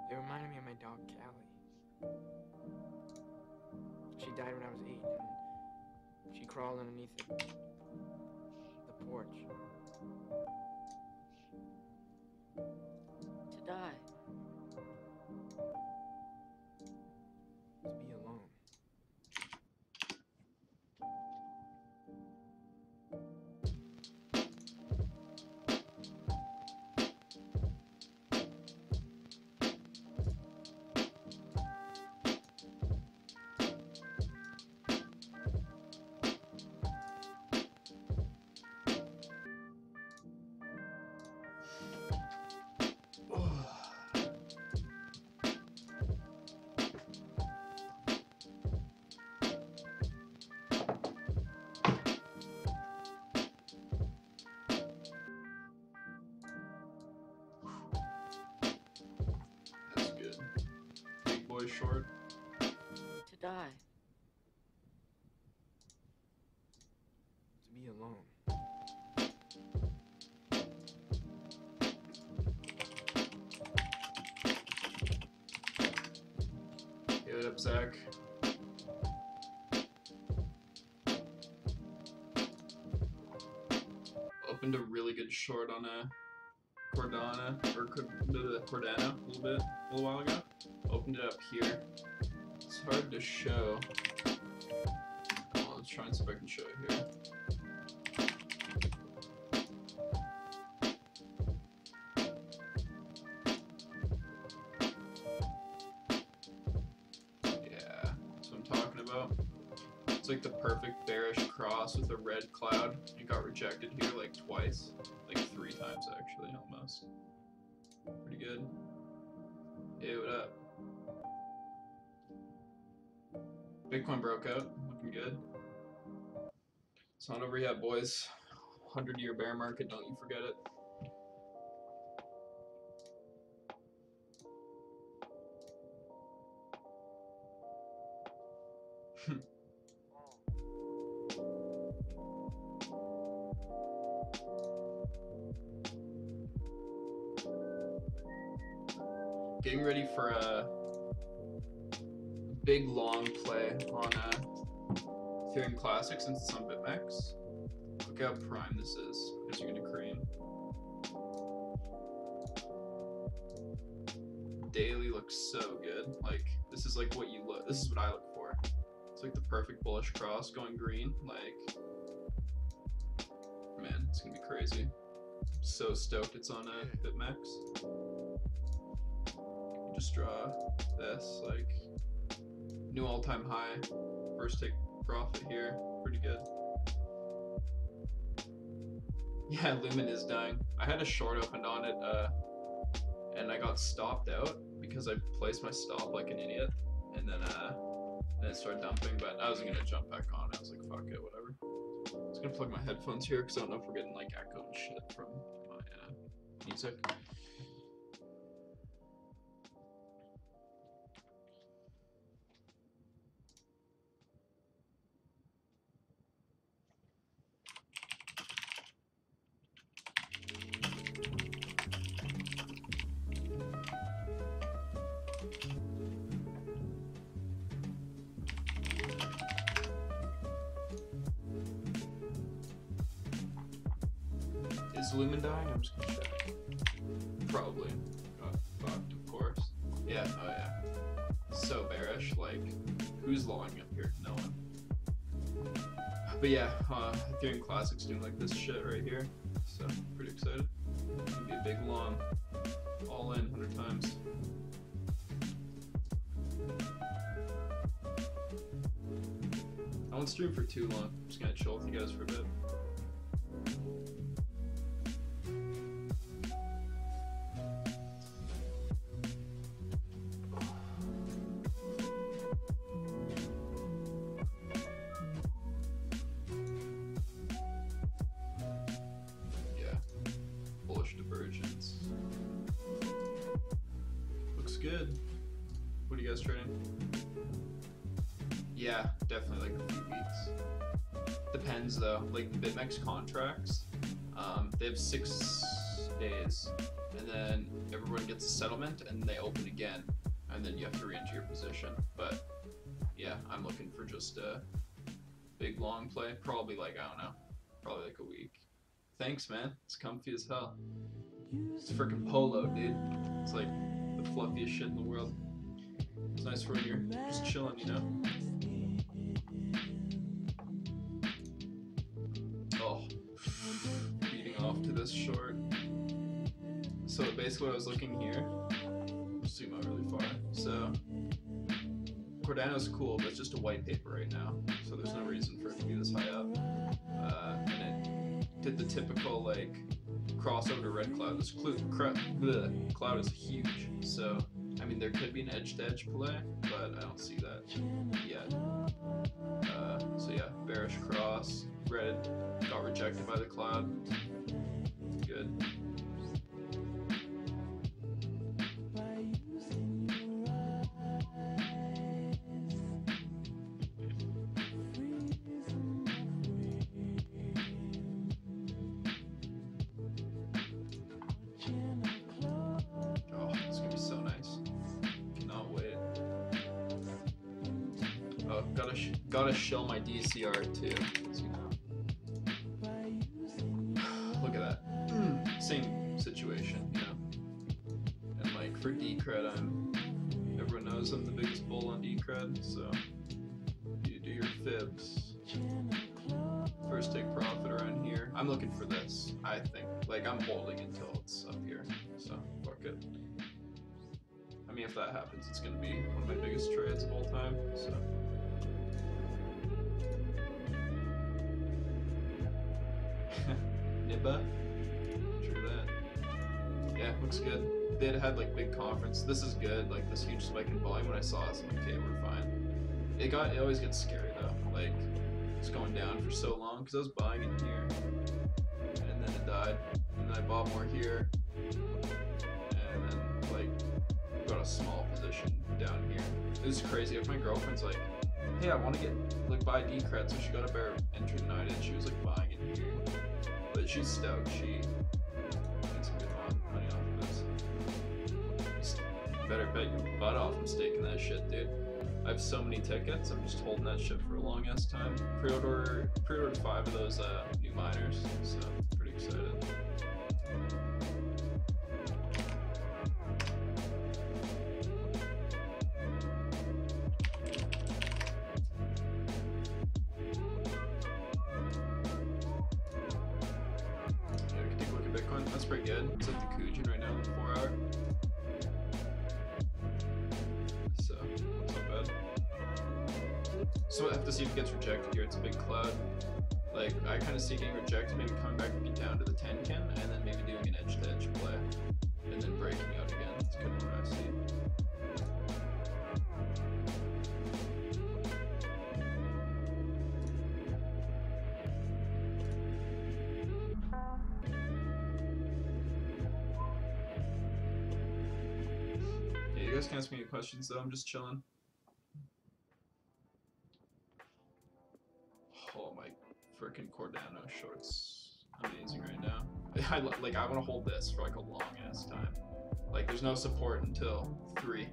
It reminded me of my dog, Callie. She died when I was 8, and she crawled underneath the porch. To die. To be alone. That's good. Big boy short. To die. To be alone. Give it up, Zach. Opened a really good short on a Cordana or Cordana a little while ago. Opened it up here. It's hard to show. Well, let's try and see if I can show it here. Yeah, that's what I'm talking about. It's like the perfect bearish cross with a red cloud. It got rejected here like twice. Like 3 times actually, almost. Pretty good. Hey, what up? Bitcoin broke out, looking good. It's not over yet, boys. 100-year bear market, don't you forget it. Getting ready for a big long play on Ethereum Classic since it's on BitMEX. Look how prime this is, because you're gonna cream. Daily looks so good. Like, this is like what you look. This is what I look for. It's like the perfect bullish cross going green. Like, man, it's gonna be crazy. So stoked it's on BitMEX. Just draw this, like, new all-time high. First take profit here. Pretty good. Yeah, Lumen is dying. I had a short opened on it, and I got stopped out because I placed my stop like an idiot, and then it started dumping, but I wasn't gonna jump back on. I was like, fuck it, whatever. I was gonna plug my headphones here because I don't know if we're getting like echo and shit from my music. Is Lumen dying? I'm just gonna check. Probably. Got fucked, of course. Yeah, oh yeah. So bearish, like, who's longing up here? No one. But yeah, Ethereum Classic's doing like this shit right here. So, pretty excited. It's gonna be a big long. All in 100 times. I won't stream for too long. I'm just gonna chill with you guys for a bit. Divergence. Looks good. What are you guys trading? Yeah, definitely like a few weeks. Depends though. Like the BitMEX contracts, they have 6 days, and then everyone gets a settlement, and they open again, and then you have to re-enter your position. But yeah, I'm looking for just a big long play, probably like, I don't know, probably like a week. Thanks, man. It's comfy as hell. It's freaking polo, dude. It's like the fluffiest shit in the world. It's nice for when you're just chilling, you know? Oh, beating off to this short. So basically what I was looking here, zoom out really far. So Cordano's cool, but it's just a white paper right now. So there's no reason for it to be this high up. And it did the typical like crossover to red cloud. This cloud is huge. So I mean, there could be an edge-to-edge play, but I don't see that yet. So yeah, bearish cross, red got rejected by the cloud. Good. Oh, it's gonna be so nice. Cannot wait. Oh, gotta shill my DCR too, as you know. Look at that. Same situation, you know. And like for Decred, everyone knows I'm the biggest bull on Decred, so you do your fibs. First take profit around here. I'm looking for this, I think. Like I'm holding until it's up here, so fuck it. I mean, if that happens, it's gonna be one of my biggest trades of all time, so. Nibba? True that. Yeah, looks good. They had like big conference. This is good, like this huge spike in volume. When I saw it, I was like, okay, we're fine. It always gets scary though. Like, it's going down for so long, because I was buying in here. And then it died. And then I bought more here. And then, like, got a small position down here. This is crazy. If my girlfriend's like, hey, I want to buy Decred, so she got a bear entry tonight, and she was like buying in here. But she's stoked. She makes some good money off of this. Just better bet your butt off I'm staking that shit, dude. I have so many tickets. I'm just holding that shit for a long ass time. Pre-ordered 5 of those new miners, so I'm pretty excited. That's pretty good. It's at the Kujin right now in the 4 hour. So, it's not bad. So I have to see if it gets rejected here. It's a big cloud. Like, I kind of see it getting rejected, maybe coming back down to the 10 kin, and then maybe doing an edge-to-edge play. And then breaking out again. That's kind of what I see. You guys can ask me any questions though, I'm just chilling. Oh, my freaking Cordano shorts amazing right now. I want to hold this for like a long ass time. Like there's no support until 3.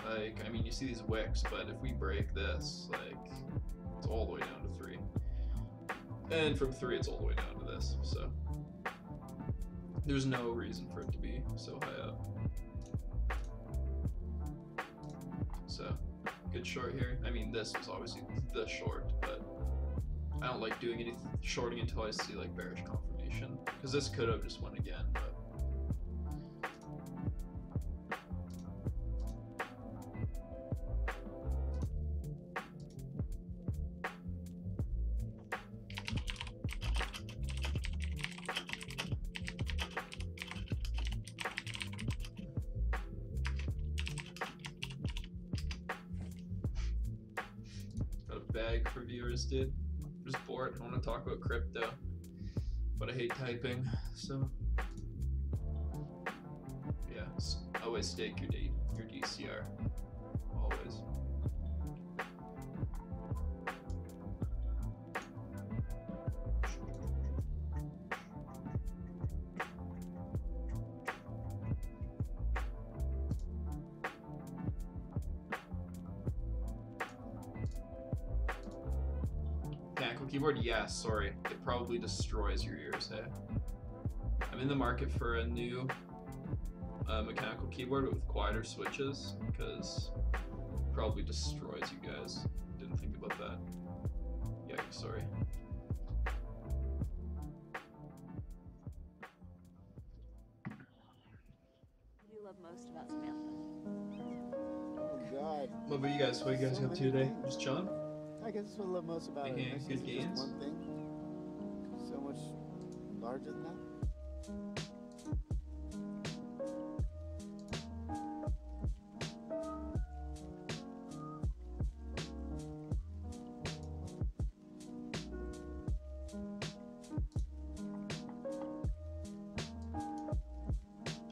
Like, I mean, you see these wicks, but if we break this, like, it's all the way down to 3. And from 3 it's all the way down to this, so there's no reason for it to be so high up. So, good short here. I mean, this was obviously the short, but I don't like doing any shorting until I see like bearish confirmation, because this could have just went again, but bag for viewers, dude. I'm just bored. I want to talk about crypto, but I hate typing, so yeah. Always stake your DCR. Always. keyboard? Yeah, sorry. It probably destroys your ears, hey? I'm in the market for a new mechanical keyboard with quieter switches, because it probably destroys you guys. Didn't think about that. Yeah, sorry. What do you love most about Samantha? Oh God. What about you guys? What are you guys up to today? Just chilling? I guess that's what I love most about it. Making It's good just gains? one thing. So much larger than that.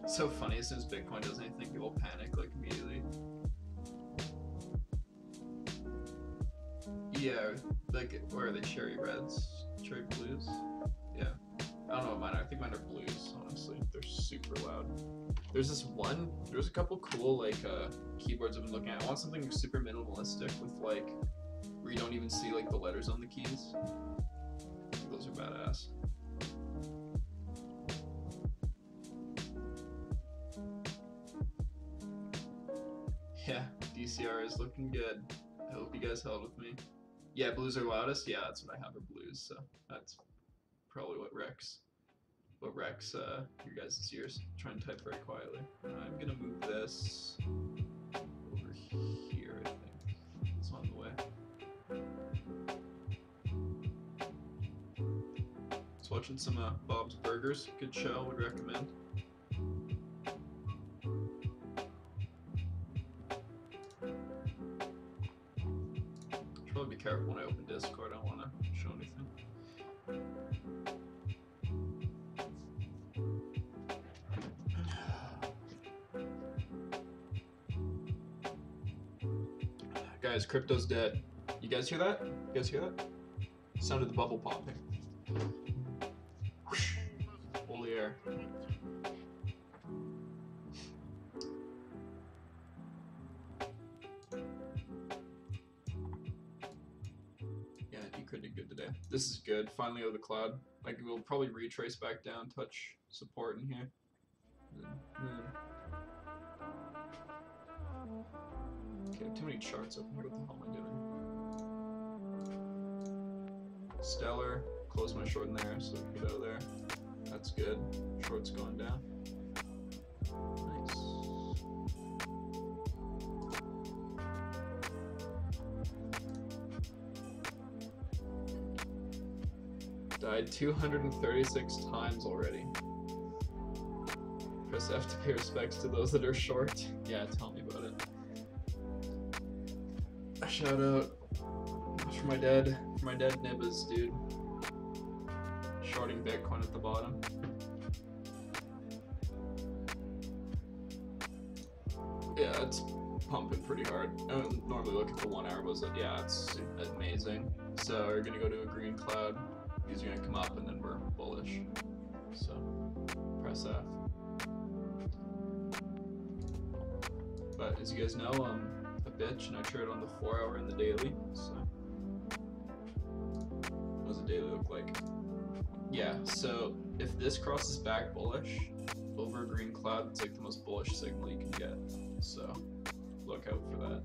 It's so funny, as soon as Bitcoin does anything, people panic like immediately. Yeah, like, where are they? Cherry reds? Cherry blues? Yeah. I don't know what mine are. I think mine are blues, honestly. They're super loud. There's a couple cool, like, keyboards I've been looking at. I want something super minimalistic with, like, where you don't even see, like, the letters on the keys. I think those are badass. Yeah, DCR is looking good. I hope you guys held with me. Yeah, blues are loudest. Yeah, that's what I have are blues. So that's probably what wrecks your guys' ears. Try and type very quietly. I'm gonna move this over here. I think it's on the way. Just watching some Bob's Burgers. Good show. Would recommend. Be careful when I open Discord, I don't want to show anything. Guys, crypto's dead. You guys hear that? You guys hear that? Sound of the bubble popping. Whoosh. Holy air. Did good today. This is good. Finally out of the cloud. Like, we'll probably retrace back down, touch support in here. Okay, too many charts open here. What the hell am I doing? Stellar. Close my short in there, so get out of there. That's good. Short's going down. Nice. Died 236 times already. Press F to pay respects to those that are short. Yeah, tell me about it. A shout out for my dead nibbas, dude. Shorting Bitcoin at the bottom. Yeah, it's pumping pretty hard. I don't normally look at the 1 hour, but yeah, it's amazing. So we're gonna go to a green cloud. These are gonna come up and then we're bullish. So press F. But as you guys know, I'm a bitch and I trade on the 4 hour and the daily. So what does the daily look like? Yeah, so if this crosses back bullish over a green cloud, it's like the most bullish signal you can get. So look out for that.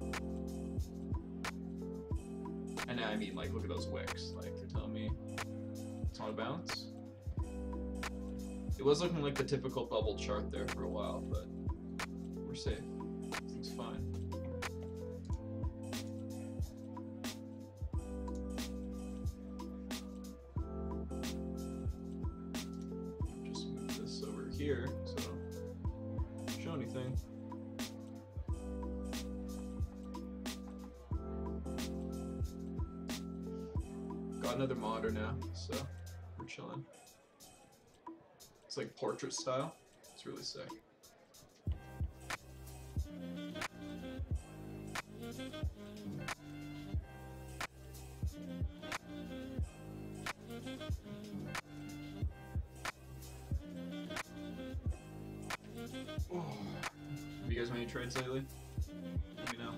And I mean, like, look at those wicks. Like, you're telling me it's on a bounce? It was looking like the typical bubble chart there for a while, but we're safe. Everything's fine. Just move this over here so I don't show anything. Got another monitor now, so we're chilling. It's like portrait style. It's really sick. Oh. Have you guys made any trades lately? Let me know.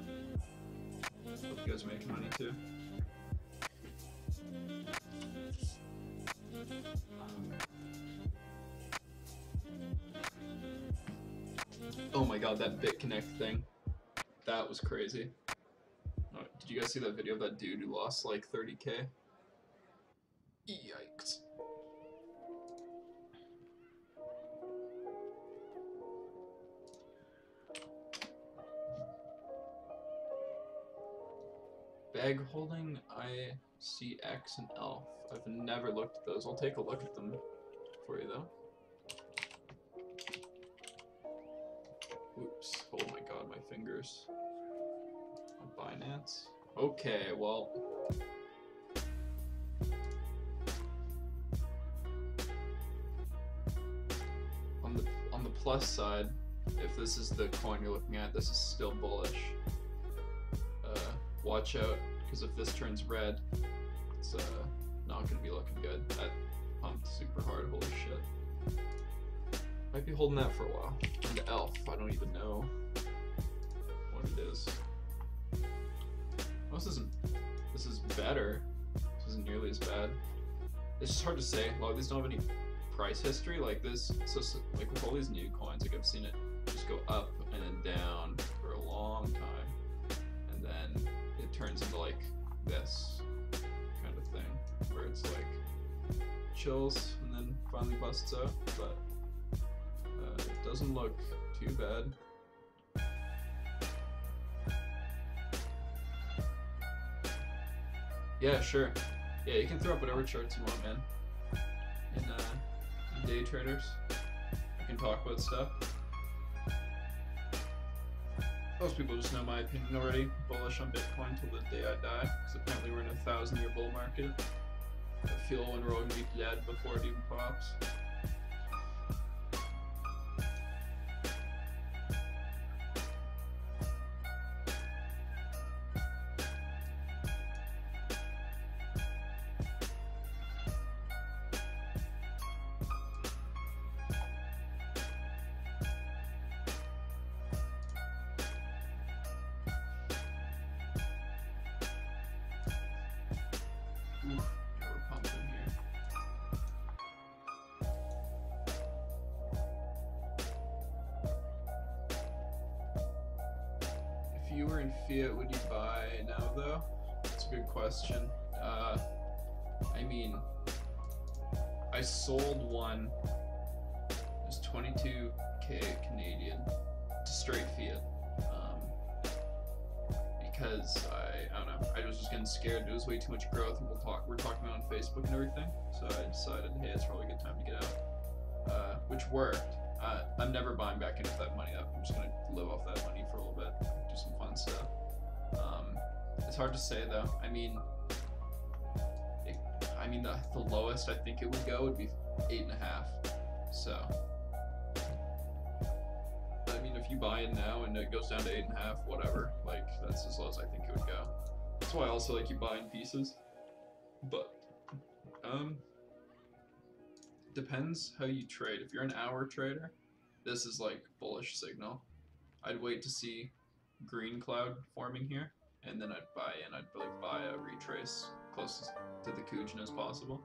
Hope you guys are making money too. Oh my god, that BitConnect thing. That was crazy. Oh, did you guys see that video of that dude who lost like 30K? Yikes. Bag holding, I see X and Elf. I've never looked at those. I'll take a look at them for you though. Oops. Oh my god, my fingers. Binance. Okay, well. On the plus side, if this is the coin you're looking at, this is still bullish. Watch out, because if this turns red, it's not gonna be looking good. That pumped super hard, holy shit. Might be holding that for a while. And the Elf, I don't even know what it is. Well, this is better. This isn't nearly as bad. It's just hard to say. A lot of these don't have any price history like this. So like with all these new coins, like I've seen it just go up and then down for a long time, and then it turns into like this kind of thing where it's like chills and then finally busts out. But it doesn't look too bad. Yeah, sure. Yeah, you can throw up whatever charts you want, man. In day traders, I can talk about stuff. Most people just know my opinion already. Bullish on Bitcoin till the day I die, because apparently we're in a 1,000-year bull market. I feel when we're all gonna be dead before it even pops. Oof, yeah, we're pumping here. If you were in fiat, would you buy now though? That's a good question. I mean, I sold one. It was 22K Canadian to straight fiat. Because I don't know, I was just getting scared. It was way too much growth, and we're talking about it on Facebook and everything. So I decided, hey, it's probably a good time to get out, which worked. I'm never buying back into that money. I'm just gonna live off that money for a little bit, do some fun stuff. It's hard to say though. I mean, the lowest I think it would go would be 8.5. So. I mean, if you buy in now and it goes down to 8.5, whatever, like that's as low as I think it would go. That's why I also like you buying pieces. But depends how you trade. If you're an hour trader, this is like bullish signal. I'd wait to see green cloud forming here, and then I'd buy in. I'd like buy a retrace closest to the Kujin as possible.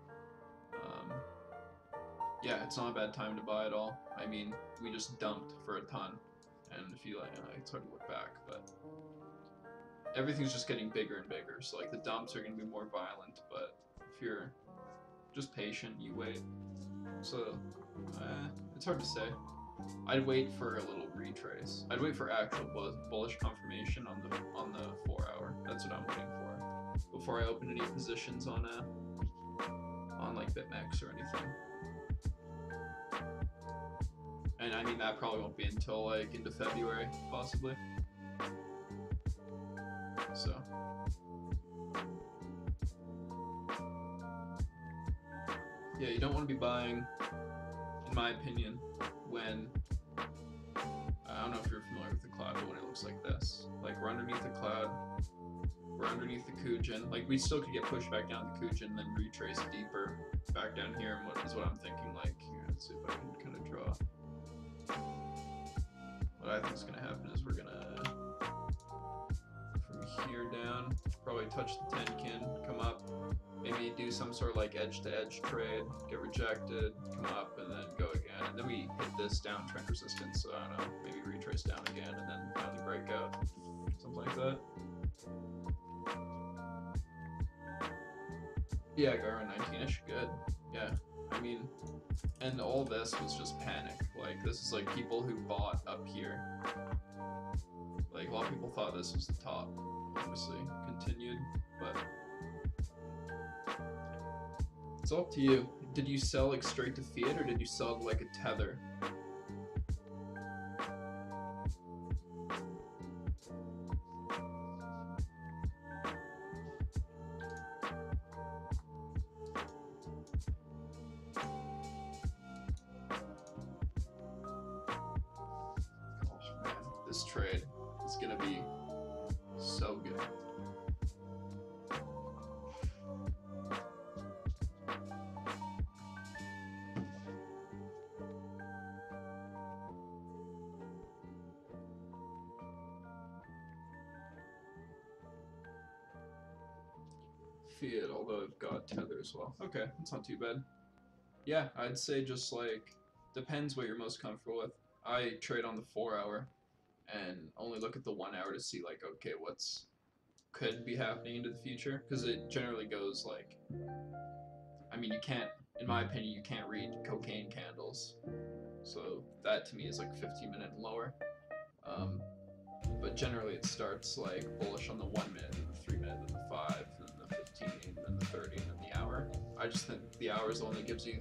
Yeah, it's not a bad time to buy at all. I mean, we just dumped for a ton, and if you like, it's hard to look back, but everything's just getting bigger and bigger. So like the dumps are gonna be more violent, but if you're just patient, you wait. So it's hard to say. I'd wait for a little retrace. I'd wait for actual bullish confirmation on the 4 hour. That's what I'm waiting for before I open any positions on like BitMEX or anything. And I mean, that probably won't be until like into February, possibly. So. Yeah, you don't want to be buying, in my opinion, when, I don't know if you're familiar with the cloud, but when it looks like this. Like, we're underneath the cloud, we're underneath the Kujin. Like, we still could get pushed back down the Kujin and then retrace deeper back down here, and what I'm thinking. Like, here, let's see if I can kind of draw. What I think is going to happen is we're going to, from here down, probably touch the 10 kin, come up, maybe do some sort of like edge-to-edge trade, get rejected, come up, and then go again. And then we hit this downtrend resistance, so I don't know, maybe retrace down again, and then finally break out. Something like that. Yeah, go around 19-ish, good. Yeah, I mean, and all this was just panic. Like, this is like people who bought up here. Like, a lot of people thought this was the top. Obviously, continued, but it's all up to you. Did you sell like straight to fiat, or did you sell like a tether? Oh man, this trade is gonna be so good. Fiat, although I've got tether as well. Okay, that's not too bad. Yeah, I'd say just like, depends what you're most comfortable with. I trade on the 4 hour and only look at the 1 hour to see like, okay, what's could be happening into the future, because it generally goes like, I mean, you can't, in my opinion, you can't read cocaine candles, so that to me is like 15-minute and lower. But generally it starts like bullish on the 1 minute, then the 3 minute, then the 5, then the 15, then the 30, and then the hour. I just think the hour is the one that gives you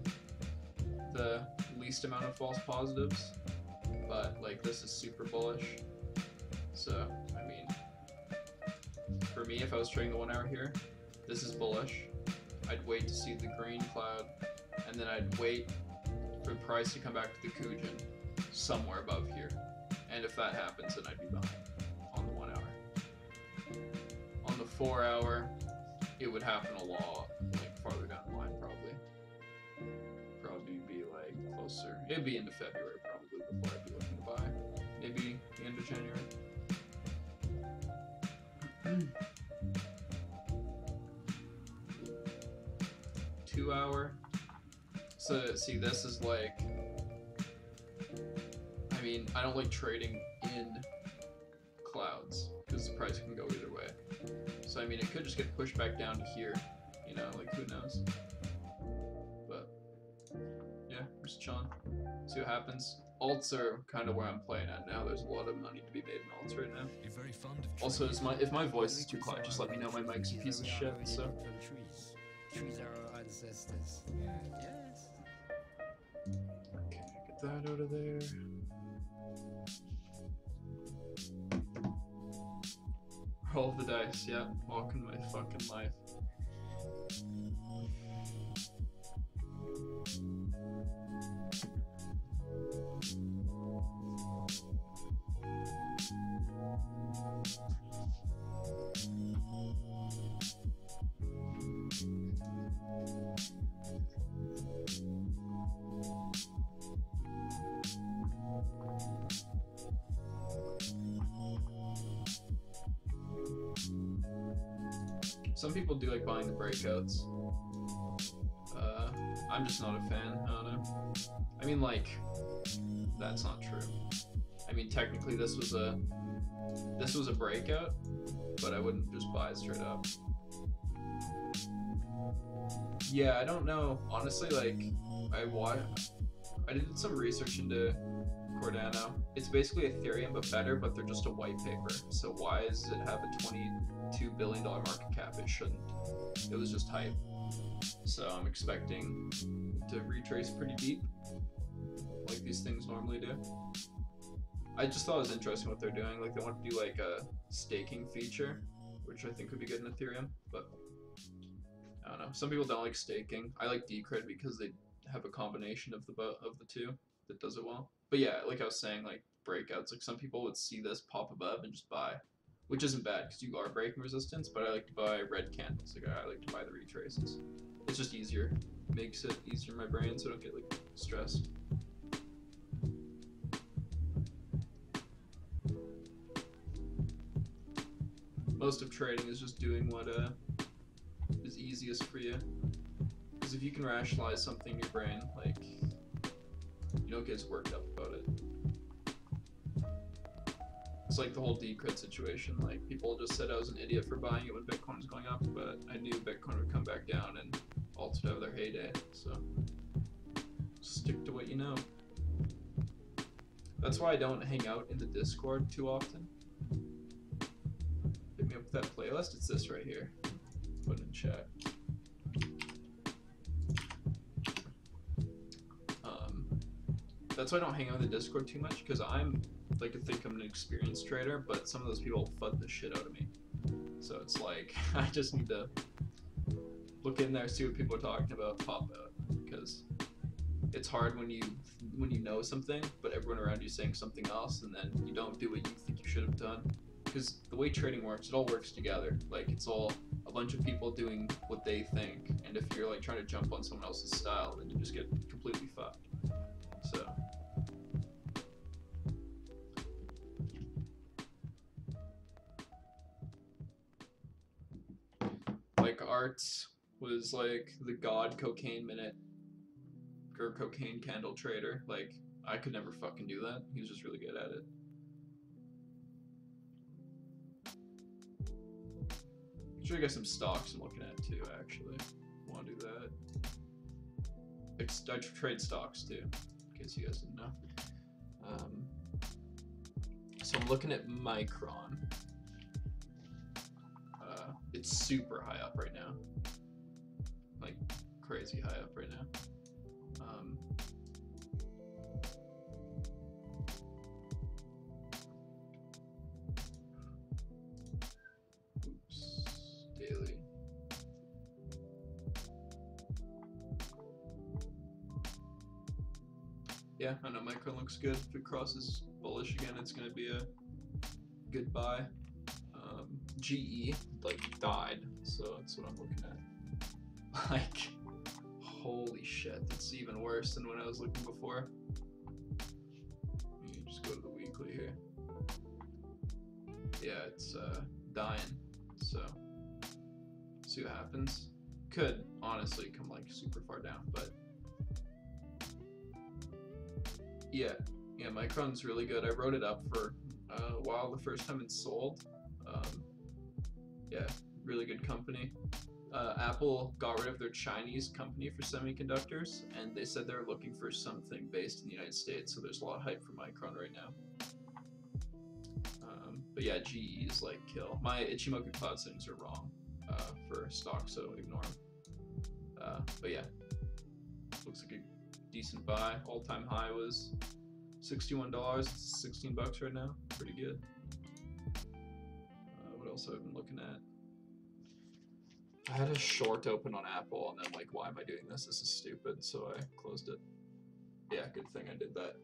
the least amount of false positives, but like this is super bullish. So I mean, for me, if I was trading the 1 hour here, this is bullish. I'd wait to see the green cloud, and then I'd wait for the price to come back to the Kujin somewhere above here. And if that happens, then I'd be behind on the 1 hour. On the 4 hour, it would happen a lot, like farther down the line probably. Probably be like closer. It'd be into February probably before I'd be looking to buy. Maybe the end of January. 2 hour. So see, this is like, I mean, I don't like trading in clouds because the price can go either way. So I mean, it could just get pushed back down to here, you know, like who knows. But yeah, I'm just chilling. See what happens. Alts are kind of where I'm playing at now. There's a lot of money to be made in alts right now. You're very fond of Also, if my voice is too quiet, just let me know. My mic's a piece of shit, so. Trees are our ancestors. Yes. Okay, get that out of there. Roll the dice, yeah. Walking my fucking life. Some people do like buying the breakouts. I'm just not a fan. I don't know. I mean, like, that's not true. I mean, technically, this was a breakout, but I wouldn't just buy it straight up. Yeah, I don't know. Honestly, like, I did some research into Cardano. It's basically Ethereum, but better, but they're just a white paper. So why does it have a $22 billion market cap? It shouldn't. It was just hype. So I'm expecting to retrace pretty deep, like these things normally do. I just thought it was interesting what they're doing. Like, they want to do like a staking feature, which I think would be good in Ethereum, but I don't know. Some people don't like staking. I like Decred because they have a combination of the two that does it well. But yeah, like I was saying, like breakouts, like some people would see this pop above and just buy, which isn't bad because you are breaking resistance, but I like to buy red candles. Like I like to buy the retraces. It's just easier. Makes it easier in my brain so I don't get like stressed. Most of trading is just doing what is easiest for you. Because if you can rationalize something in your brain, like, you don't get as worked up about it. It's like the whole Decred situation. Like, people just said I was an idiot for buying it when Bitcoin was going up, but I knew Bitcoin would come back down and alts would have their heyday. So, stick to what you know. That's why I don't hang out in the Discord too often. Hit me up with that playlist. It's this right here. Put it in chat. That's why I don't hang out in the Discord too much, because I'm like to think I'm an experienced trader, but some of those people FUD the shit out of me. So it's like I just need to look in there, see what people are talking about, pop out, because it's hard when you know something, but everyone around you is saying something else, and then you don't do what you think you should have done. Because the way trading works, it all works together. Like, it's all a bunch of people doing what they think, and if you're like trying to jump on someone else's style, then you just get completely fucked. So. Like, Arts was like the god cocaine minute or cocaine candle trader. Like, I could never fucking do that. He was just really good at it. Should get some stocks I'm looking at too, actually. Want to do that. I trade stocks too, in case you guys didn't know. So I'm looking at Micron. It's super high up right now. Like, crazy high up right now. Oops. Daily. Yeah, I know Micron looks good. If it crosses bullish again, it's going to be a good buy. GE like died, so that's what I'm looking at. Like, holy shit, that's even worse than when I was looking before. Let me just go to the weekly here. Yeah, it's dying, so see what happens. Could honestly come like super far down, but yeah, Micron's really good. I wrote it up for a while the first time it sold. Yeah, really good company. Apple got rid of their Chinese company for semiconductors, and they said they're looking for something based in the United States, so there's a lot of hype for Micron right now. But yeah, GE is like kill. My Ichimoku cloud settings are wrong for stock, so ignore them. But yeah, looks like a decent buy. All-time high was $61. It's 16 bucks right now. Pretty good. What else have I been looking at? I had a short open on Apple, and then like, why am I doing this? This is stupid. So I closed it. Yeah, good thing I did that.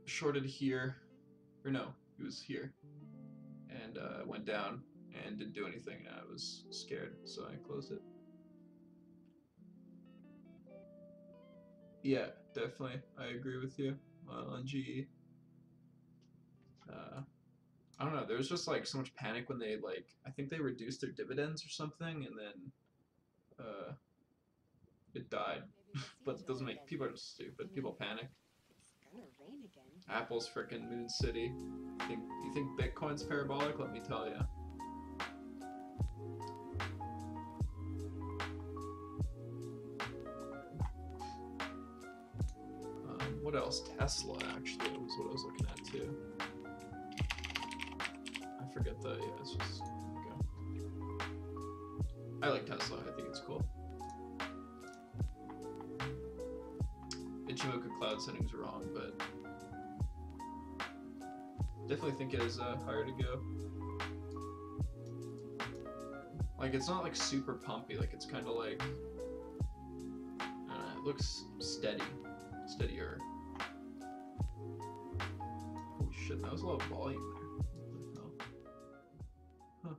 Shorted here, or no, it was here, and went down and didn't do anything. And I was scared, so I closed it. Yeah, definitely. I agree with you on GE. I don't know, there was just like so much panic when they like, I think they reduced their dividends or something, and then it died. But it doesn't make, people are just stupid. People panic. It's gonna rain again. Apple's frickin' Moon City. You think Bitcoin's parabolic? Let me tell you. What else? Tesla actually was what I was looking at too. I forget the, yeah, it's just, okay. I like Tesla, I think it's cool. Ichimoku cloud settings are wrong, but definitely think it is higher to go. Like, it's not like super pumpy, like it's kind of like, it looks steady, steadier. Holy shit, that was a lot of volume there. Huh.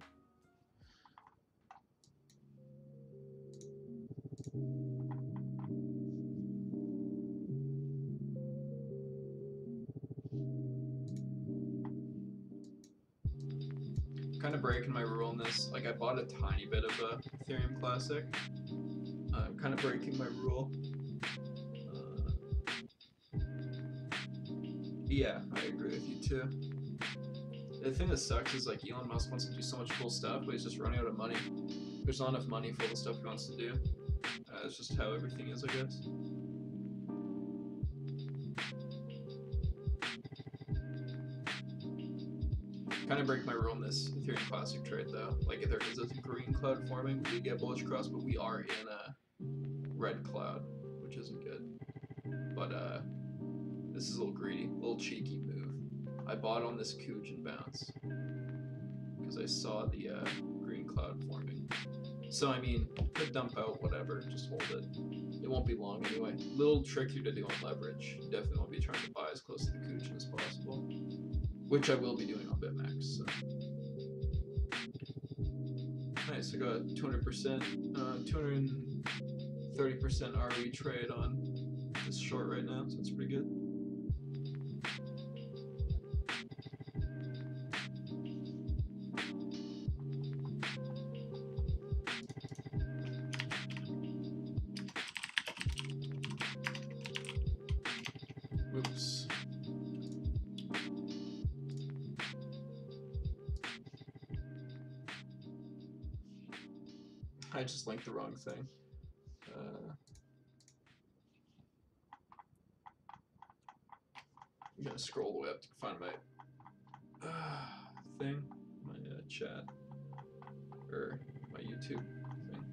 kind of breaking my rule in this. Like I bought a tiny bit of a Ethereum Classic. I'm kind of breaking my rule. Yeah, I agree with you too. The thing that sucks is like Elon Musk wants to do so much cool stuff, but he's just running out of money. There's not enough money for all the stuff he wants to do. It's just how everything is, I guess. Kind of break my rule in this Ethereum Classic trade though. Like if there is a green cloud forming, we get bullish cross, but we are in a red cloud, which isn't good. But this is a little greedy, a little cheeky move. I bought on this Cooge and bounce because I saw the green cloud forming. So I mean, could dump out whatever, just hold it. It won't be long anyway. Little trickier to do on leverage. You definitely won't be trying to buy as close to the Cooge as possible, which I will be doing on BitMax. So. Nice, I got 200%, 230% ROE trade on this short right now, so it's pretty good. Oops. I just linked the wrong thing. I'm gonna scroll the way up to find my thing, my chat, or my YouTube thing.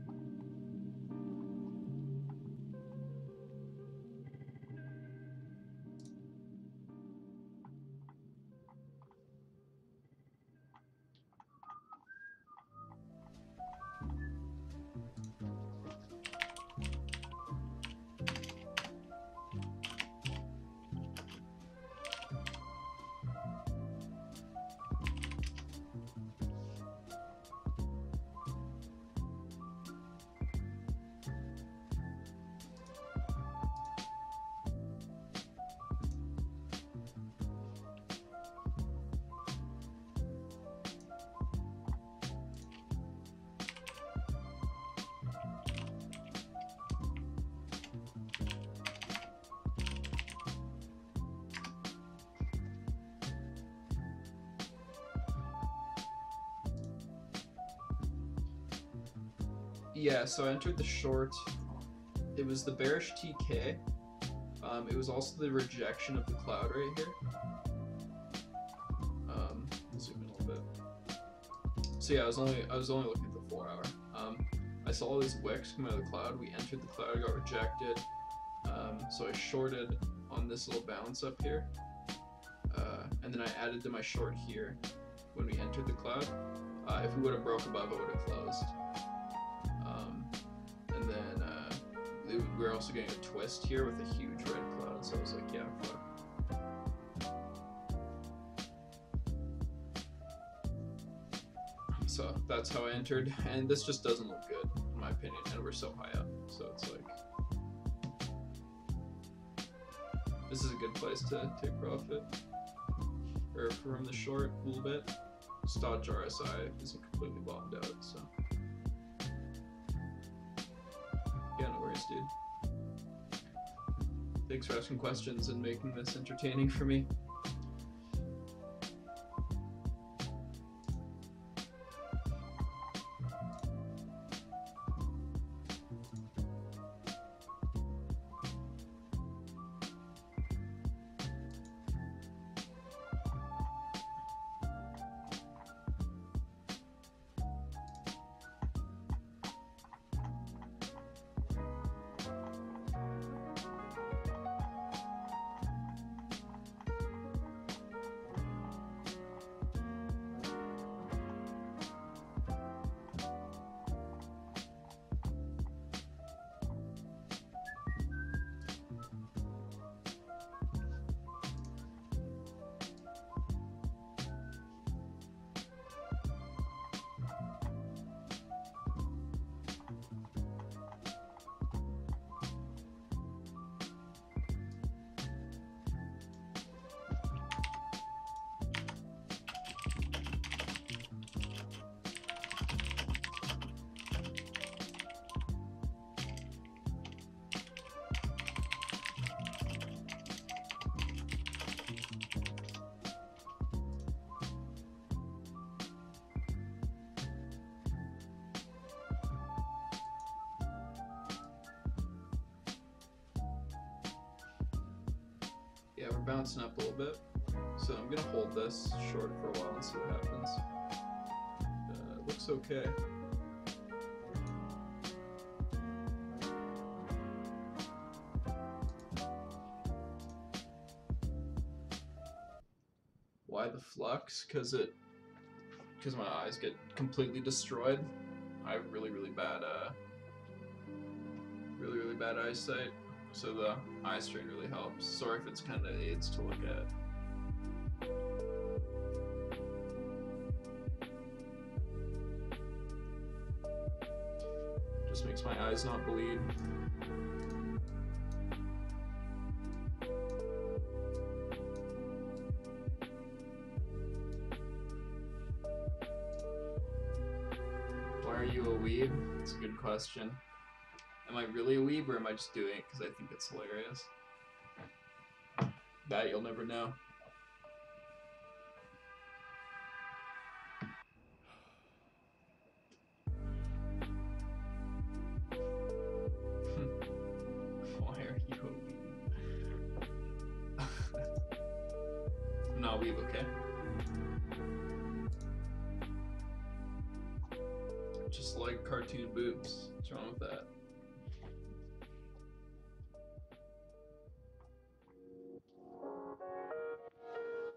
Yeah, so I entered the short. It was the bearish TK. It was also the rejection of the cloud right here. Zoom in a little bit. So yeah, I was only looking at the 4 hour. I saw all these wicks come out of the cloud. We entered the cloud, got rejected. So I shorted on this little bounce up here, and then I added to my short here when we entered the cloud. If we would have broke above, it would have closed. And then we were also getting a twist here with a huge red cloud, so I was like, yeah, fuck. So that's how I entered, and this just doesn't look good, in my opinion, and we're so high up, so it's like, this is a good place to take profit, or from the short a little bit. Stodge RSI isn't completely bombed out, so. Yeah, no worries, dude. Thanks for asking questions and making this entertaining for me. Yeah, we're bouncing up a little bit. So I'm gonna hold this short for a while and see what happens. It looks okay. Why the flux? Because my eyes get completely destroyed. I have really bad eyesight, so the eye strain really helps. Sorry if it's kind of aids to look at. Just makes my eyes not bleed. Why are you a weeb? It's a good question. Am I really a weeb, or am I just doing it because I think it's hilarious? That you'll never know. Why are you a weeb? I'm not a weeb, okay? Just like cartoon boobs. What's wrong with that?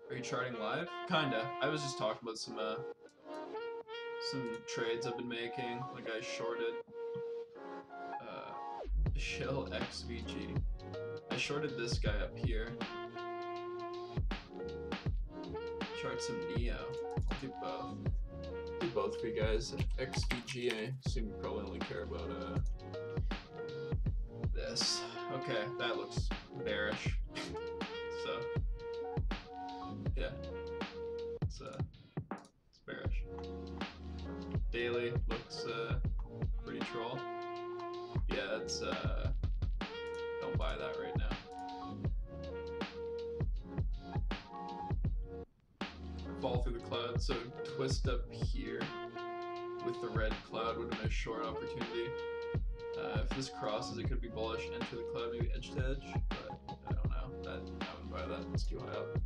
Are you charting live? Kinda. I was just talking about some trades I've been making. Like I shorted Shill XVG. I shorted this guy up here. Chart some Neo. I'll do both. Do both for you guys. XVG, I assume you probably only care about this. Okay, that looks bearish. So yeah, it's bearish. Daily looks pretty troll. Yeah, it's don't buy that right now. Fall through the cloud, so twist up here with the red cloud would have been a short opportunity. If this crosses, it could be bullish. Enter the cloud, maybe edge to edge, but I don't know. I wouldn't buy that. It's too high up.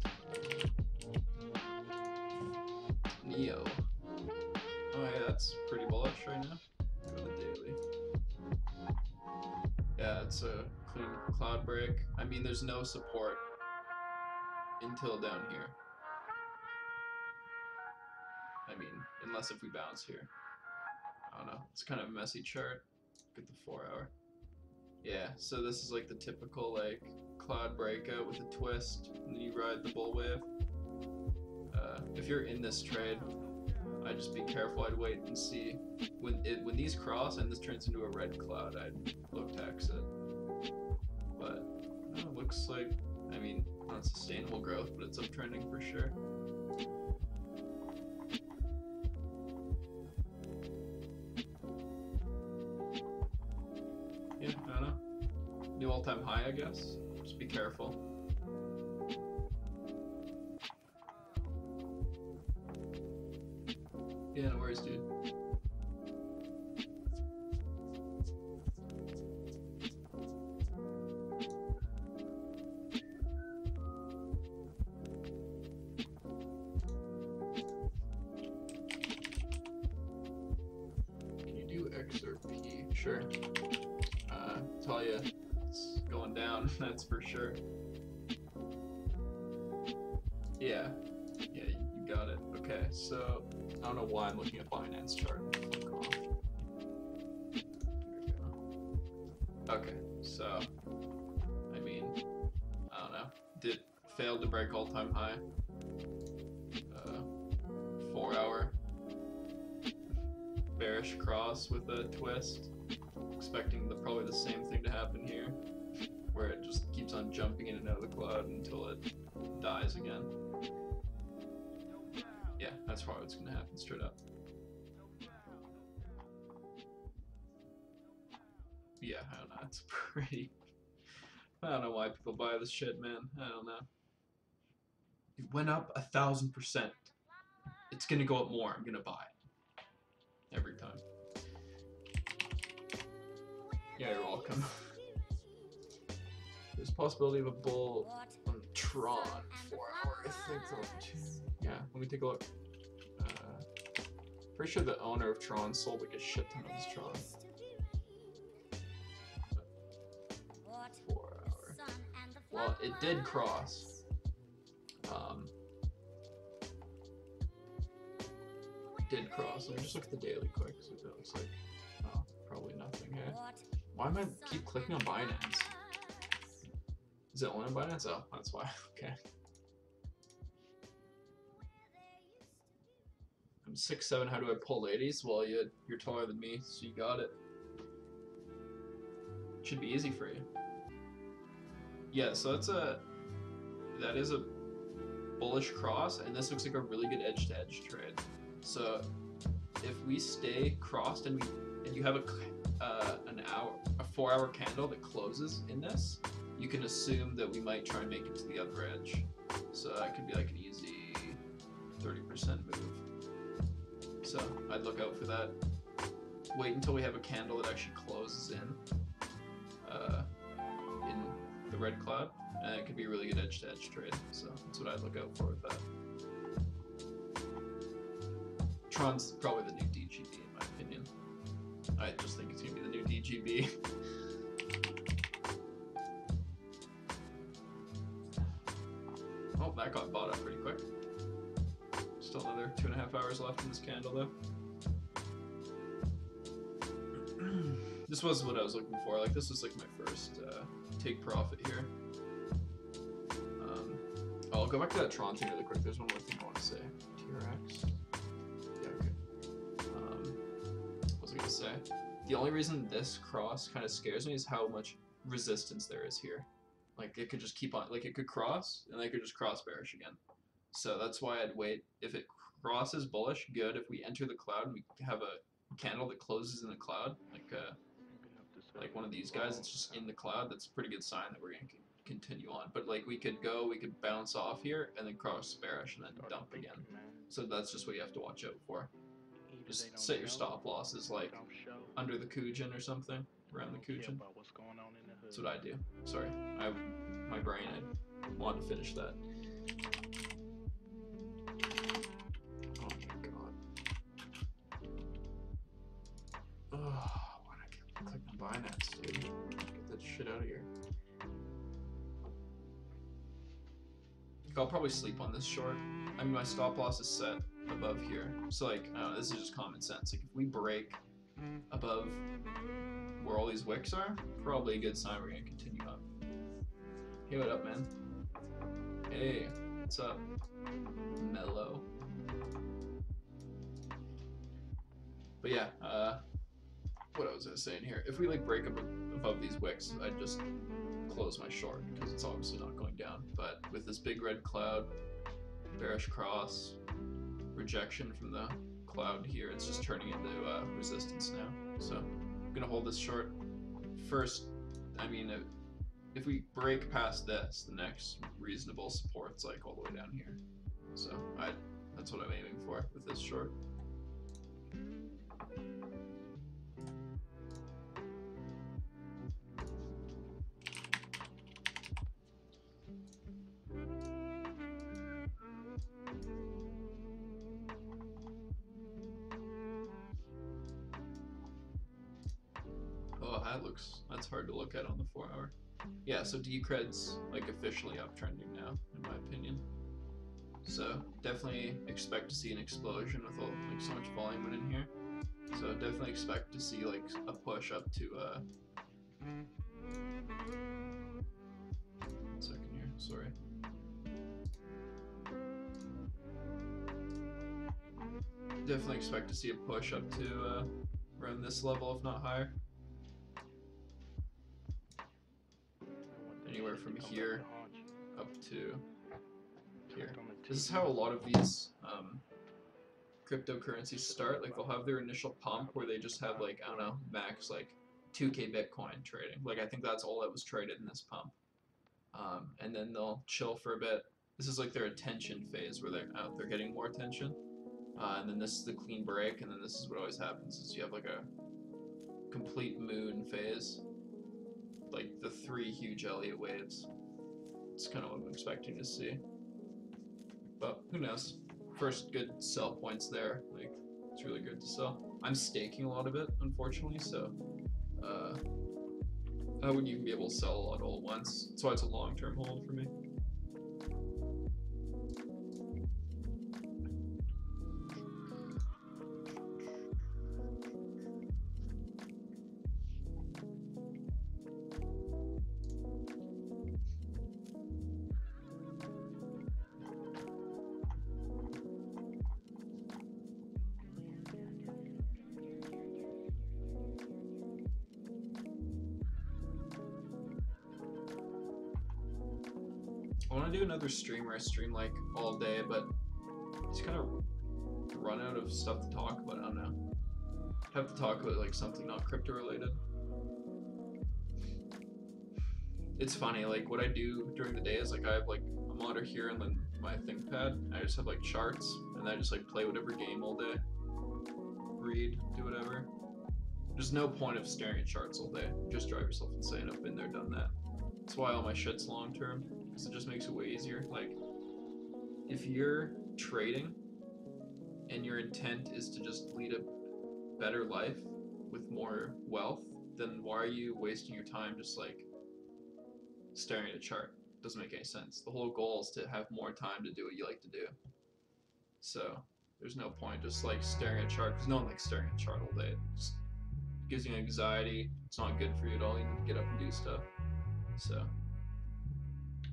Neo. Oh yeah, that's pretty bullish right now. Go to the daily. Yeah, it's a clean cloud break. I mean, there's no support until down here. I mean, unless if we bounce here. I don't know. It's kind of a messy chart. Look at the 4 hour. Yeah, so this is like the typical like cloud breakout with a twist, and then you ride the bull wave. If you're in this trade, I'd just be careful. I'd wait and see when these cross and this turns into a red cloud. I'd look to exit. But it looks like, I mean, not sustainable growth, but it's uptrending for sure. Yeah, I don't know. New all-time high, I guess. Just be careful. Yeah, no worries, dude. Can you do XRP? Sure. Tell you, it's going down, that's for sure. Yeah. Yeah, you got it. Okay, so I don't know why I'm looking at Binance chart. Fuck off. There we go. Okay, so I mean, I don't know. Did failed to break all-time high. 4 hour bearish cross with a twist. Expecting probably the same thing to happen here, where it just keeps on jumping in and out of the cloud until it dies again. Yeah, that's probably what's going to happen straight up. Yeah, I don't know. It's pretty. I don't know why people buy this shit, man. I don't know. It went up 1,000%. It's going to go up more. I'm going to buy it. Every time. Yeah, you're welcome. There's a possibility of a bull on Tron 4 hour, I think. Yeah, let me take a look. Pretty sure the owner of Tron sold like a shit ton of his Tron. 4 hour. Well, it did cross. Did cross. Let me just look at the daily quick. So it looks like, oh, probably nothing here. Why am I keep clicking on Binance? Is it only on Binance? Oh, that's why. Okay. I'm 6'7". How do I pull ladies? Well, you're taller than me, so you got it. Should be easy for you. Yeah, so that is a bullish cross, and this looks like a really good edge-to-edge trade. So if we stay crossed and you have a 4 hour candle that closes in this, you can assume that we might try and make it to the other edge. So that could be like an easy 30% move. So I'd look out for that. Wait until we have a candle that actually closes in the red cloud, and it could be a really good edge-to-edge trade. So that's what I'd look out for with that. Tron's probably the new DGB in my opinion. I just think it's gonna be the new DGB. Oh, that got bought up pretty quick. Still another 2.5 hours left in this candle though. This was what I was looking for. Like, this was like my first take profit here. I'll go back to that Tron thing really quick. There's one more thing I want to say. TRX. Yeah, okay. What was I gonna say? The only reason this cross kind of scares me is how much resistance there is here. Like, it could just keep on, like, it could cross, and then it could just cross bearish again. So that's why I'd wait. If it crosses bullish, good. If we enter the cloud and we have a candle that closes in the cloud, like one of these guys that's just in the cloud, that's a pretty good sign that we're going to continue on. But like, we could bounce off here and then cross bearish and then dump again. So that's just what you have to watch out for. Just set your stop losses like under the Kujin or something, around the Kujin. That's what I do. Sorry, my brain, I wanted to finish that. Oh my god. Oh, why did I keep clicking on Binance, dude? Get that shit out of here. I'll probably sleep on this short. I mean, my stop loss is set above here. So like, I don't know, this is just common sense. Like, if we break above where all these wicks are, probably a good sign we're gonna continue up. Hey, what up, man? Hey, what's up? Mellow. But yeah, what was I saying here? If we like break up above these wicks, I'd just close my short because it's obviously not going down. But with this big red cloud, bearish cross, rejection from the cloud here, it's just turning into resistance now. So I'm gonna hold this short. First, I mean, if we break past this, the next reasonable support's like all the way down here. So that's what I'm aiming for with this short. Oh, that's hard to look at on the 4 hour. Yeah, so Decred's like officially uptrending now, in my opinion. So definitely expect to see an explosion with like so much volume in here. So definitely expect to see like a push up to 1 second here, sorry. Definitely expect to see a push up to around this level, if not higher. Anywhere from here up to here. This is how a lot of these cryptocurrencies start. Like, they'll have their initial pump where they just have like, I don't know, max like 2K Bitcoin trading. Like, I think that's all that was traded in this pump. And then they'll chill for a bit. This is like their attention phase where they're getting more attention. And then this is the clean break, and then this is what always happens is you have like a complete moon phase. Like the 3 huge Elliott waves. It's kind of what I'm expecting to see. But who knows? First good sell points there. Like, it's really good to sell. I'm staking a lot of it, unfortunately, so I wouldn't even be able to sell a lot all at once. That's why it's a long-term hold for me. I want to do another stream where I stream like all day, but just kind of run out of stuff to talk about. I don't know. I'd have to talk about like something not crypto related. It's funny, like what I do during the day is like I have like a monitor here and then my ThinkPad. I just have like charts and I just like play whatever game all day. Read, do whatever. There's no point of staring at charts all day. Just drive yourself insane. I've been there, done that. That's why all my shit's long term. Because it just makes it way easier. Like, if you're trading and your intent is to just lead a better life with more wealth, then why are you wasting your time just like staring at a chart? Doesn't make any sense. The whole goal is to have more time to do what you like to do. So there's no point just like staring at a chart, because no one likes staring at a chart all day. It just gives you anxiety. It's not good for you at all. You need to get up and do stuff. So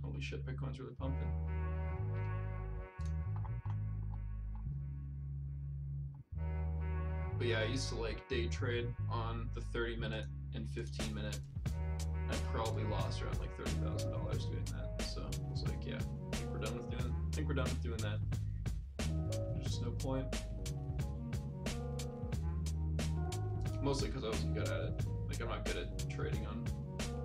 holy shit, Bitcoin's really pumping. But yeah, I used to like day trade on the 30-minute and 15-minute. I probably lost around like $30,000 doing that. So I was like, yeah, I think we're done with doing that. There's just no point. Mostly because I wasn't good at it. Like, I'm not good at trading on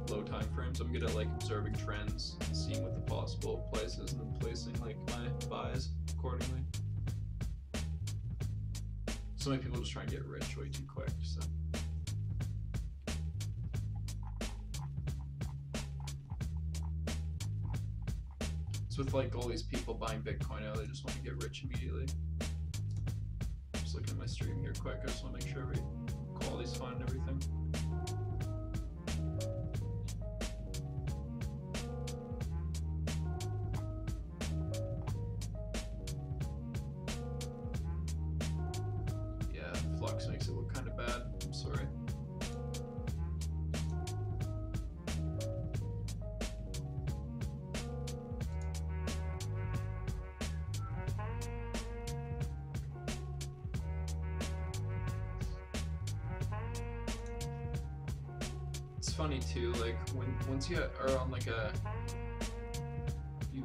low time frames. I'm good at like observing trends, seeing what the possible places, and then placing like my buys accordingly. So many people just try and get rich way too quick. So it's with like all these people buying Bitcoin now, they just want to get rich immediately. Just looking at my stream here quick. I just want to make sure every quality's fine and everything. Makes it look kind of bad. I'm sorry. It's funny too, like once you are on like you have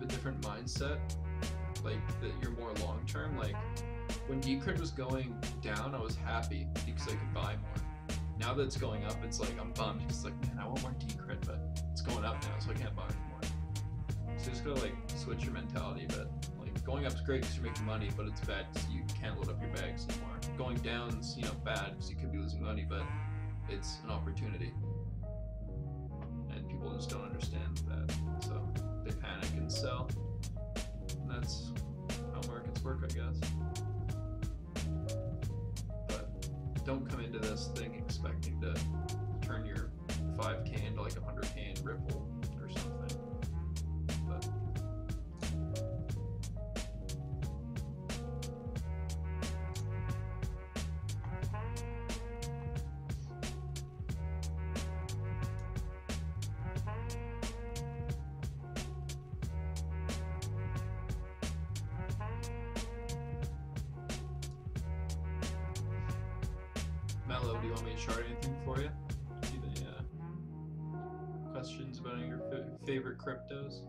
a different mindset, like that you're more long term, like when Decred was going down, I was happy because I could buy more. Now that it's going up, it's like I'm bummed because like, man, I want more Decred, but it's going up now, so I can't buy anymore. So you just gotta like switch your mentality a bit. Like going up's great because you're making money, but it's bad because you can't load up your bags anymore. Going down's, you know, bad because you could be losing money, but it's an opportunity. And people just don't understand that, so they panic and sell. And that's how markets work, I guess. Don't come into this thing expecting to turn your 5K into like 100K in Ripple or something. But Mello, do you want me to chart anything for you? Do you have any questions about any of your favorite cryptos?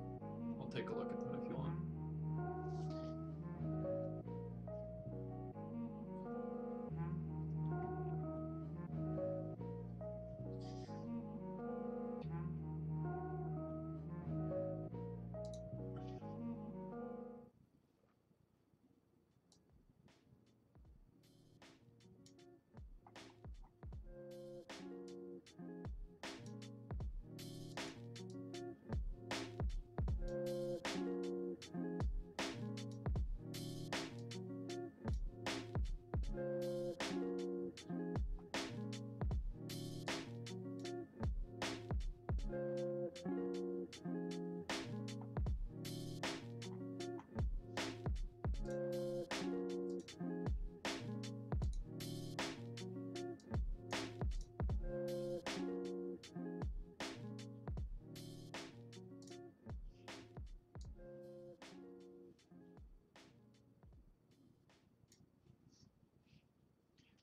I'll take a look at them if you want.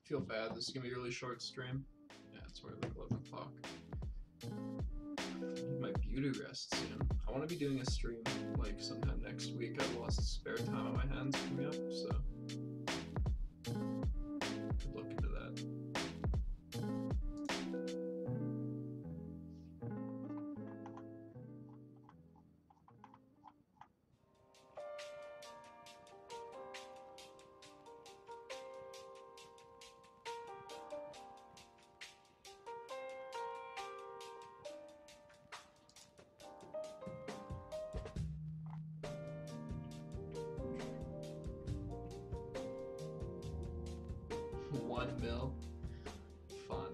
feel bad. This is gonna be a really short stream. Yeah, it's already like 11 o'clock. I need my beauty rest soon. I want to be doing a stream like sometime next week. I've lost spare time on my hands coming up, so could look into that. $1 mil. Fun.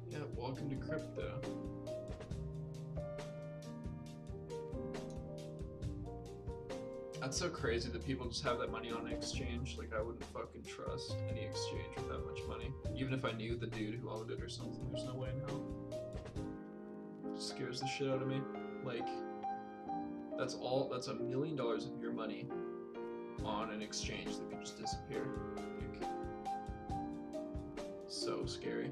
Yeah, welcome to crypto. That's so crazy that people just have that money on an exchange. Like, I wouldn't fucking trust any exchange with that much money. Even if I knew the dude who owned it or something, there's no way in hell. It scares the shit out of me. Like, that's $1 million of your money on an exchange that could just disappear. Like, so scary.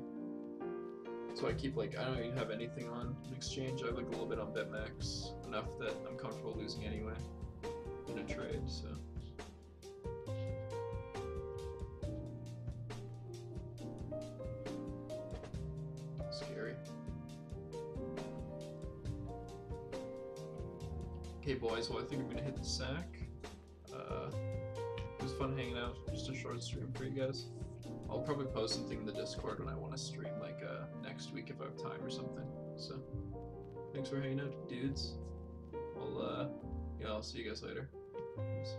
So I keep like, I don't even have anything on an exchange. I have like a little bit on BitMEX, enough that I'm comfortable losing anyway in a trade, so. Scary. Okay boys, well I think I'm gonna hit the sack. It was fun hanging out, just a short stream for you guys. I'll probably post something in the Discord when I want to stream, like next week if I have time or something. So, thanks for hanging out, dudes. I'll see you guys later. Peace.